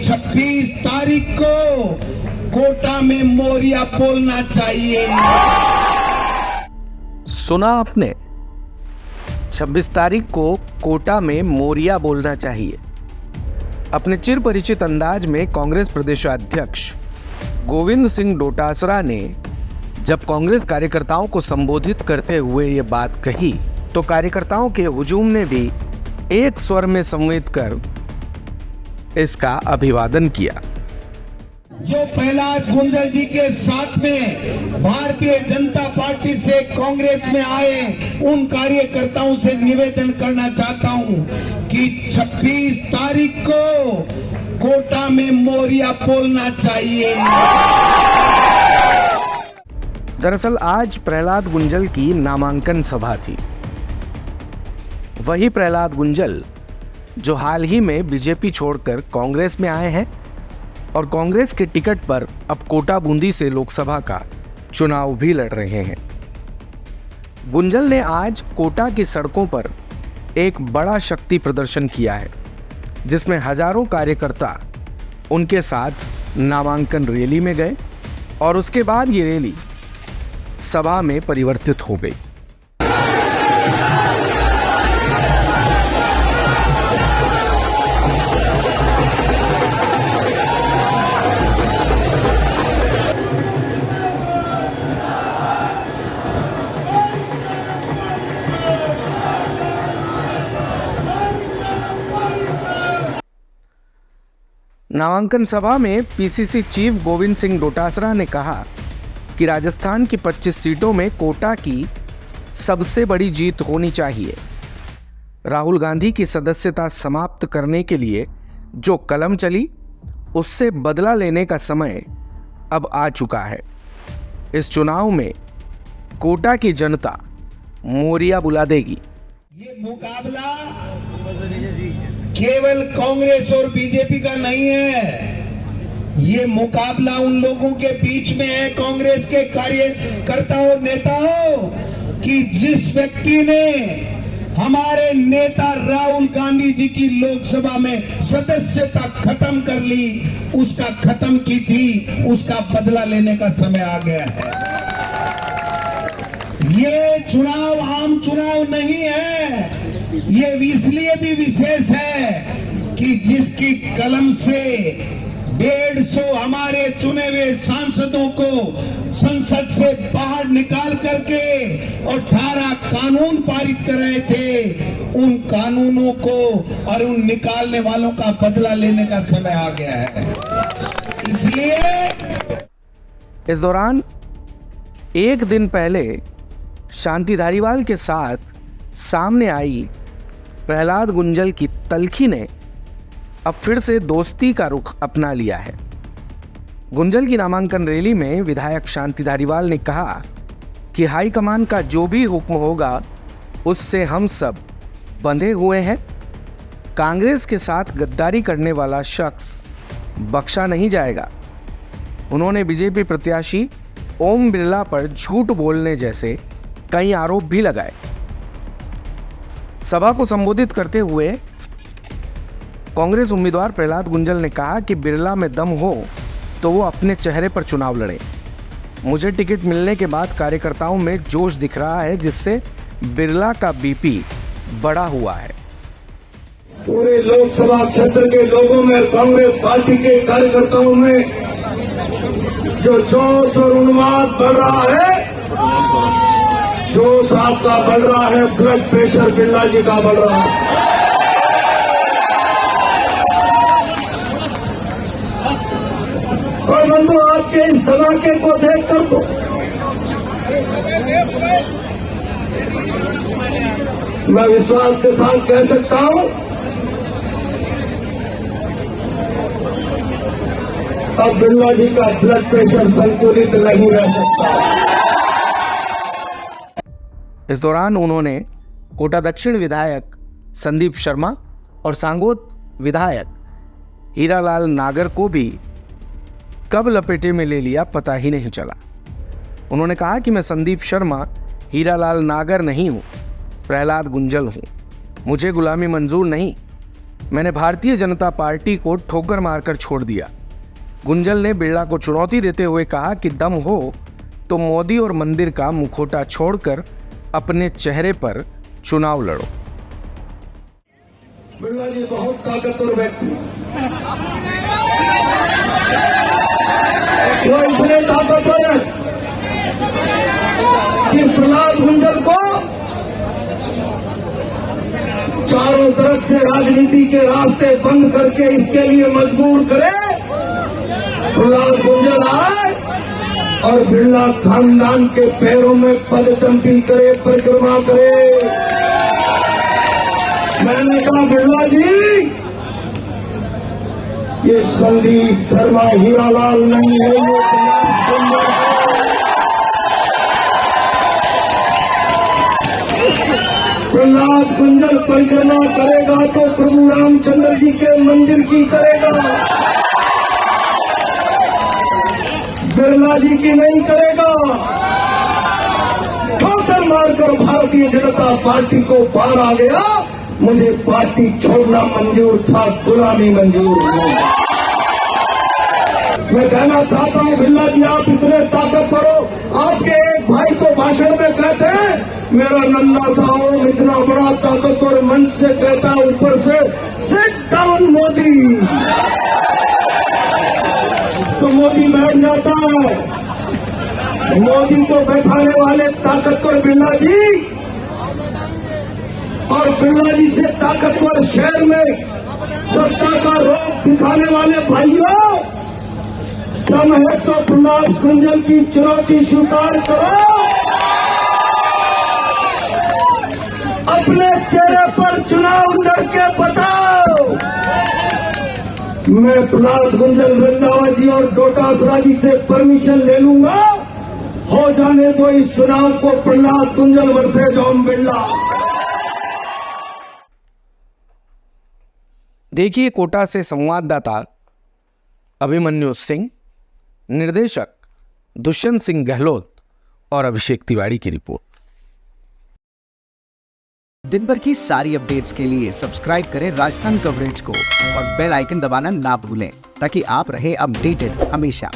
26 तारीख को कोटा में मोरिया बोलना चाहिए। सुना आपने, 26 तारीख को कोटा में मोरिया बोलना चाहिए। अपने चिर परिचित अंदाज में कांग्रेस प्रदेशाध्यक्ष गोविंद सिंह डोटासरा ने जब कांग्रेस कार्यकर्ताओं को संबोधित करते हुए ये बात कही तो कार्यकर्ताओं के हुजूम ने भी एक स्वर में संवेद कर इसका अभिवादन किया। जो प्रहलाद गुंजल जी के साथ में भारतीय जनता पार्टी से कांग्रेस में आए उन कार्यकर्ताओं से निवेदन करना चाहता हूं कि 26 तारीख को कोटा में मोरिया बोलना चाहिए। दरअसल आज प्रहलाद गुंजल की नामांकन सभा थी। वही प्रहलाद गुंजल जो हाल ही में बीजेपी छोड़कर कांग्रेस में आए हैं और कांग्रेस के टिकट पर अब कोटा बूंदी से लोकसभा का चुनाव भी लड़ रहे हैं। गुंजल ने आज कोटा की सड़कों पर एक बड़ा शक्ति प्रदर्शन किया है, जिसमें हजारों कार्यकर्ता उनके साथ नामांकन रैली में गए और उसके बाद ये रैली सभा में परिवर्तित हो गई। नामांकन सभा में पीसीसी चीफ गोविंद सिंह डोटासरा ने कहा कि राजस्थान की 25 सीटों में कोटा की सबसे बड़ी जीत होनी चाहिए। राहुल गांधी की सदस्यता समाप्त करने के लिए जो कलम चली उससे बदला लेने का समय अब आ चुका है। इस चुनाव में कोटा की जनता मोरिया बुला देगी। ये मुकाबला केवल कांग्रेस और बीजेपी का नहीं है, ये मुकाबला उन लोगों के बीच में है, कांग्रेस के कार्यकर्ताओं नेताओं कि जिस व्यक्ति ने हमारे नेता राहुल गांधी जी की लोकसभा में सदस्यता खत्म कर ली, उसका खत्म की थी, उसका बदला लेने का समय आ गया है। ये चुनाव आम चुनाव नहीं है, ये इसलिए भी विशेष है कि जिसकी कलम से 150 हमारे चुने हुए सांसदों को संसद से बाहर निकाल करके और 18 कानून पारित कराए थे, उन कानूनों को और उन निकालने वालों का बदला लेने का समय आ गया है। इसलिए इस दौरान एक दिन पहले शांति धारीवाल के साथ सामने आई प्रहलाद गुंजल की तल्खी ने अब फिर से दोस्ती का रुख अपना लिया है। गुंजल की नामांकन रैली में विधायक शांति धारीवाल ने कहा कि हाईकमान का जो भी हुक्म होगा उससे हम सब बंधे हुए हैं। कांग्रेस के साथ गद्दारी करने वाला शख्स बख्शा नहीं जाएगा। उन्होंने बीजेपी प्रत्याशी ओम बिरला पर झूठ बोलने जैसे कई आरोप भी लगाए। सभा को संबोधित करते हुए कांग्रेस उम्मीदवार प्रहलाद गुंजल ने कहा कि बिरला में दम हो तो वो अपने चेहरे पर चुनाव लड़े। मुझे टिकट मिलने के बाद कार्यकर्ताओं में जोश दिख रहा है, जिससे बिरला का बीपी बढ़ा हुआ है। पूरे लोकसभा क्षेत्र के लोगों में, कांग्रेस पार्टी के कार्यकर्ताओं में जो जोश और उन्माद बढ़ रहा है, जोश आपका बढ़ रहा है, ब्लड प्रेशर बिरला जी का बढ़ रहा है। और बंधु, आज के इस धमाके को देखकर तो मैं विश्वास के साथ कह सकता हूं, अब बिरला जी का ब्लड प्रेशर संतुलित नहीं रह सकता। इस दौरान उन्होंने कोटा दक्षिण विधायक संदीप शर्मा और सांगोद विधायक हीरालाल नागर को भी कब लपेटे में ले लिया पता ही नहीं चला। उन्होंने कहा कि मैं संदीप शर्मा हीरालाल नागर नहीं हूं, प्रहलाद गुंजल हूं। मुझे गुलामी मंजूर नहीं। मैंने भारतीय जनता पार्टी को ठोकर मारकर छोड़ दिया। गुंजल ने बिरला को चुनौती देते हुए कहा कि दम हो तो मोदी और मंदिर का मुखौटा छोड़कर अपने चेहरे पर चुनाव लड़ो। बिरला जी बहुत ताकतवर व्यक्ति, वो इतने ताकतवर है कि प्रहलाद गुंजल को चारों तरफ से राजनीति के रास्ते बंद करके इसके लिए मजबूर करे। प्रहलाद गुंजल आए और बिरला खानदान के पैरों में पदचंपी करे, परिक्रमा करे। मैंने कहा बिरला जी, ये संदीप शर्मा हीरालाल नहीं है, ये प्रहलाद गुंजल परिक्रमा करेगा तो प्रभु रामचंद्र जी के मंदिर की करेगा, बिरला जी की नहीं करेगा। ठोकर मारकर भारतीय जनता पार्टी को पार आ गया। मुझे पार्टी छोड़ना मंजूर था, गुलामी मंजूर नहीं। मैं कहना चाहता हूं बिरला जी, आप इतने ताकतवर हो। आपके एक भाई को भाषण में कहते हैं मेरा नन्ना सा ओम इतना बड़ा ताकतवर मंच से कहता है ऊपर से सिट डाउन मोदी, तो मोदी बैठ जाता है। मोदी को बैठाने वाले ताकतवर बिरला जी, और बिरला जी से ताकतवर शहर में सत्ता का रोप दिखाने वाले भाइयों, दम है तो प्रहलाद गुंजल की चुनौती स्वीकार करो। अपने चेहरे पर चुनाव लड़के बताओ। मैं प्रहलाद गुंजल, रंधावा जी और डोटासरा जी से परमिशन ले लूंगा। हो जाने तो इस चुनाव को प्रहलाद गुंजल वर्सेज ओम बिरला। देखिए कोटा से संवाददाता अभिमन्यु सिंह, निर्देशक दुष्यंत सिंह गहलोत और अभिषेक तिवारी की रिपोर्ट। दिन भर की सारी अपडेट्स के लिए सब्सक्राइब करें राजस्थान कवरेज को और बेल आइकन दबाना ना भूलें ताकि आप रहे अपडेटेड हमेशा।